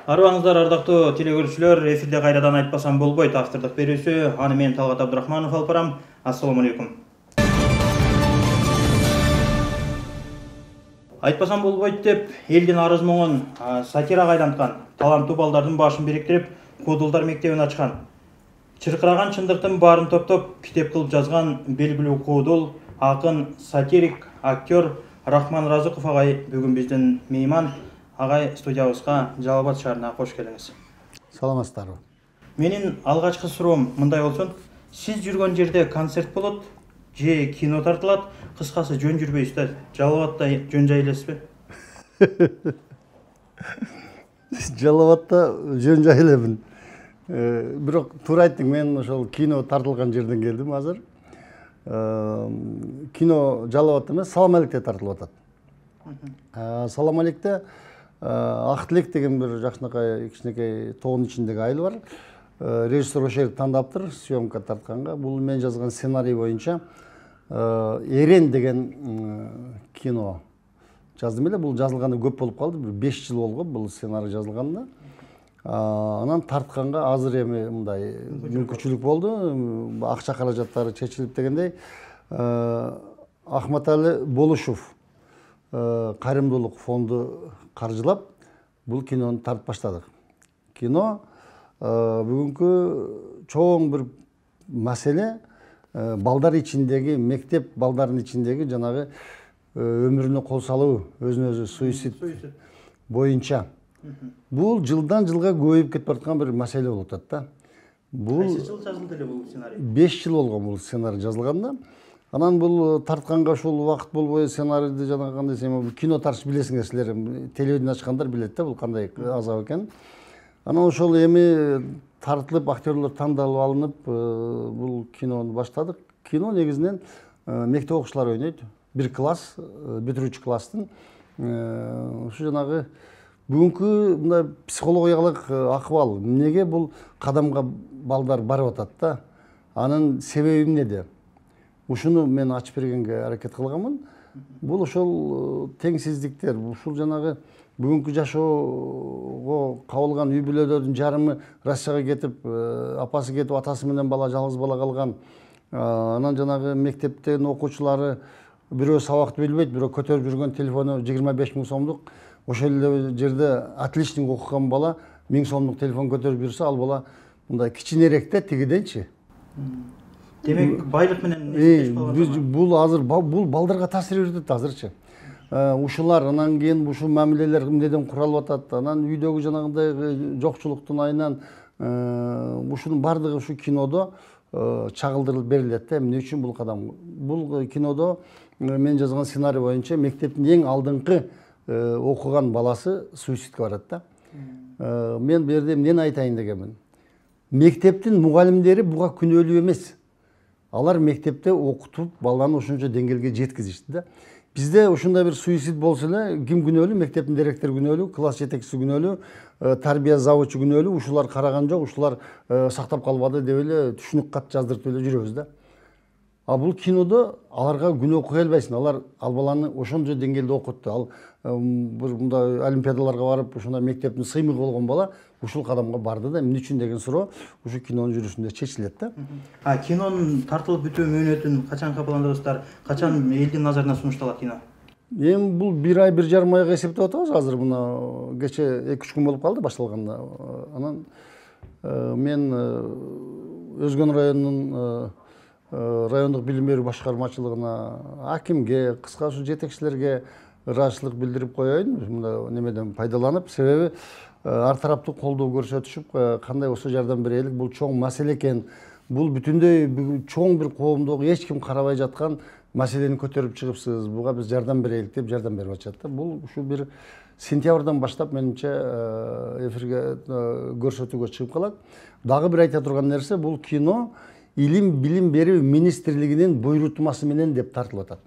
Арбаңыздар ардактуу телекөрүүчүлөр, эфирде кайрадан айтпасам болбойт автордук берүүсү. Аны мен Талгат Абдурахманов алып барам. Ассаламу алейкум. Айтпасам болбойт деп элдин арыз моңун сатирага айланткан таланттуу балдардын башын бириктирип, Куудулдар мектебин ачкан. Чыркыраган чындыктын баарын топтоп китеп кылып жазган белгилүү куудул, акын, сатирик, актер Рахман Разыков агай бүгүн биздин мейман. Агай, студиябызга Жалал Абад шаарына кош келиңиз. Саламатсыздарбы. Менин алгачкы суроом мындай болсун. Сиз жүргөн жерде концерт болот же кино тартылат, кыскасы жөн жүрбөйсүз. Жалал Абадда жөн жай элесизби? Жалал Абадда жөн жай элемин. Бирок туура айттың, мен ошол кино тартылган жерден келдим азыр. Кино Жалал Абадда эмес, Салам алейкте тартылып атат. Салам алейкте Ак тилек деген бир жакшынакай кичинекей тоонун ичиндеги айыл бар. Режиссер ошол жерди тандаптыр съемка тартканга. Бул мен жазган сценарий боюнча Эрен деген кино жаздым эле. Бул жазылганы көп болуп калды. 5 жыл болгон бул сценарий жазылганына. Анан тартканга азыр эми мындай мүмкүнчүлүк болду. Акча каражаттары чечилип дегендей. Ахматали Болушев кайрымдуулук фонду каржылап бул кинону тартып баштадык. Кино бүгүнкү чоң бир маселе балдар ичиндеги, мектеп балдарынын ичиндеги жанагы өмүрүнө кол салуу, өзүнө өзү суицид боюнча. Бул жылдан жылга көбөйүп кетип бараткан бир маселе болуп атат да. Кайсы жыл жазылды эле бул сценарий? 5 жыл болгон бул сценарий жазылганда. Анан бул тартканга ушул убакыт болбой сценарийди жанагы кандай десем, кино тартыш билесиңер силер, телевидение ачкандар билет да бул кандай азап экенин. Анан ошол эми тартылып, актерлор тандалып алынып, бул кинону баштадык. Кино негизинен мектеп окуучулары ойнойт. Бир класс, бүтүрүүчү класстын ушу жанагы бүгүнкү мындай психологиялык акыбал, эмнеге бул кадамга балдар барып атат да? Анын себеби эмнеде? Ушуну мен ачып бергенге аракет кылганмын. Бул ошол теңсиздиктер, ушул жанагы бүгүнкү жашоого кабылган үй бүлөлөрдүн жарымы Россияга кетип, апасы кетип, атасы менен бала жалгыз бала калган. Анан жанагы мектептен окуучулары бирөө сабакты билбейт, бирөө көтөрүп жүргөн телефону 25 000 сомдук. Ошол эле жерде отличник окуган бала 1000 сомдук телефон көтөрүп жүрсө, ал бала мындай кичинерээк тигиденчи. Демек, байлык менен бул азыр бул балдарга таасир берет азырчы. Ушулар анан кийин ушул мамилелер эмнеден куралып атат, анан үйдөгү жанагындай жокчулуктун айынан ушунун бардыгы ушу кинодо чагылдырылып берилет да. Эмне үчүн бул кадам? Бул кинодо мен жазган сценарий боюнча мектептин эң алдыңкы окуган баласы суицидке барат да. Мен бу жерде эмнени айтайын дегенмин? Мектептин мугалимдери буга күнөөлүү эмес. Алар мектепте окутуп, баланы ошончо деңгээлге жеткизишти да. Бизде ушундай бир суицид болсо эле, ким күнөөлүү? Мектептин директору күнөөлүү, класс жетекчиси күнөөлүү, тарбия завучу күнөөлүү, ушулар караган жок, ушулар сактап калбады деп эле түшүнүк кат жаздырып эле жүрөбүз да. А бул кинодо аларга күнөө кое албайсың. Алар ал баланы ошончо деңгээлде окутту. Ал бир мындай олимпиадаларга барып, ушундай мектептин сыймыгы болгон бала ушул кадамга барды да. Эмне үчүн деген суроо ушу кинонун жүрүшүндө чечилет да. Кинонун тартылып бүтүү мөөнөтүн качан кабылдыңыздар? Качан элдин назарына сунушталат кино? Эми бул 1 ай 1 жарым айга эсептеп атабыз. Азыр мына кече 2-3 күн болуп калды башталганда. Анан мен Өзгөн районунун райондук билим берүү башкармачылыгына, акимге, кыска ушу жетекчилерге ыраазычылык билдирип коеюн, мындай немеден пайдаланып, себеби ар тараптуу колдоо көрсөтүшүп, кандай болсо жардам берелик. Бул чоң маселе экен. Бул бүтүндөй чоң бир коомдогу эч ким карабай жаткан маселени көтөрүп чыгыпсыз. Буга биз жардам берелик деп жардам берип атышат да. Бул ушу бир сентябрдан баштап менимче эфирге көрсөтүүгө чыгып калат. Дагы бир айта турган нерсе, бул кино Илим билим берүү министрлигинин буйрутмасы менен деп тартылып атат.